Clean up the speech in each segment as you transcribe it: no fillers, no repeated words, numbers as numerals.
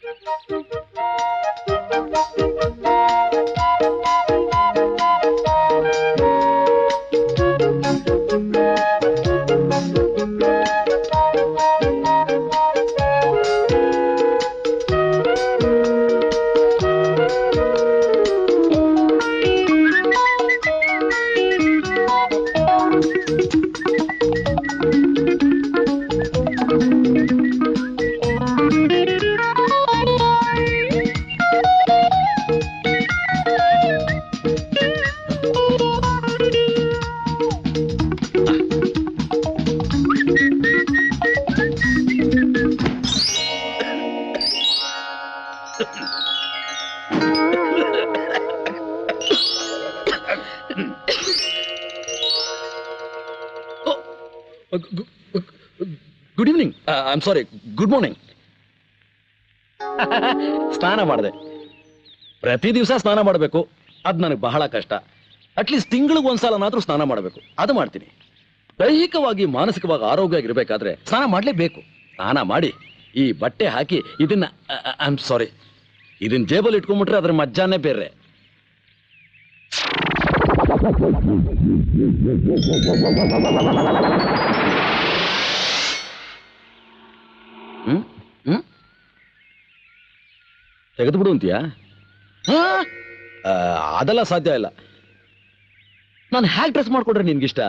Good evening. I am sorry, good morning. ಸ್ನಾನ ಮಾಡಿದೆ. ಪ್ರತಿ ದಿವಸ ಸ್ನಾನ ಮಾಡಬೇಕು, ಅದು ನನಗೆ ಬಹಳ ಕಷ್ಟ. ಅಟ್ಲೀಸ್ಟ್ ತಿಂಗಳಿಗೆ ಒಂದ್ಸಲನಾದ್ರೂ ಸ್ನಾನ ಮಾಡಬೇಕು, ಅದು ಮಾಡ್ತೀನಿ. ದೈಹಿಕವಾಗಿ ಮಾನಸಿಕವಾಗಿ ಆರೋಗ್ಯವಾಗಿರ್ಬೇಕಾದ್ರೆ ಸ್ನಾನ ಮಾಡಲೇಬೇಕು. ಸ್ನಾನ ಮಾಡಿ ಈ ಬಟ್ಟೆ ಹಾಕಿ ಇದನ್ನ ಐ ಆಮ್ ಸಾರಿ ಇದನ್ನ ಜೇಬಲ್ಲಿ ಇಟ್ಕೊಂಡ್ಬಿಟ್ರೆ ಅದ್ರ ಮಜ್ಜಾನೇ ಬೇರೆ. ತೆಗೆದು ಬಿಡು ಅಂತೀಯಾ? ಅದೆಲ್ಲ ಸಾಧ್ಯ ಇಲ್ಲ. ನಾನು ಹ್ಯಾಕ್ ಡ್ರೆಸ್ ಮಾಡ್ಕೊಂಡ್ರೆ ನಿನ್ಗಿಷ್ಟ?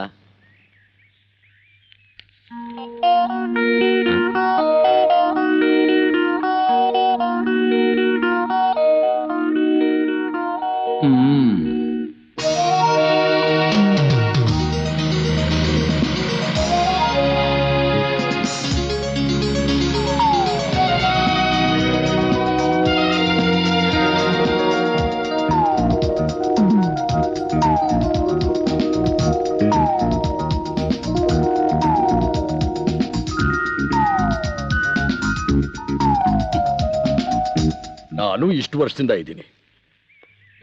ನಾನು ಇಷ್ಟು ವರ್ಷದಿಂದ ಇದ್ದೀನಿ.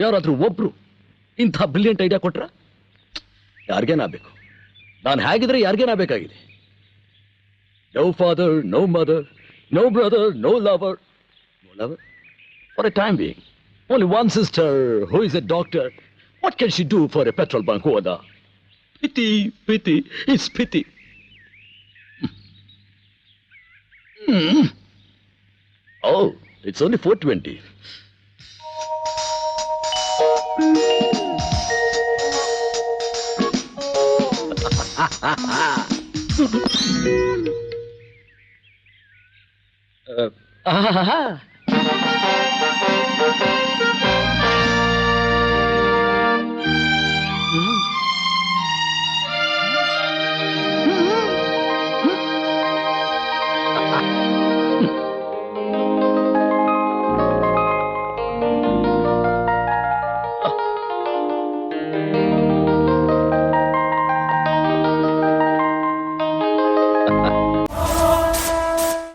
ಯಾರಾದ್ರೂ ಒಬ್ರು ಇಂಥ ಬ್ರಿಲಿಯಂಟ್ ಐಡಿಯಾ ಕೊಟ್ರ? ಯಾರಿಗೇನಾಗಬೇಕು? ನಾನು ಹೇಗಿದ್ರೆ ಯಾರಿಗೇನಾಗಬೇಕಾಗಿದೆ? No father, no mother, no brother, no lover. No lover for a time being. Only one sister who is a doctor. What can she do for a petrol bunk ಹೋದ? Pity pity it's pity. Oh, it's only 4:20.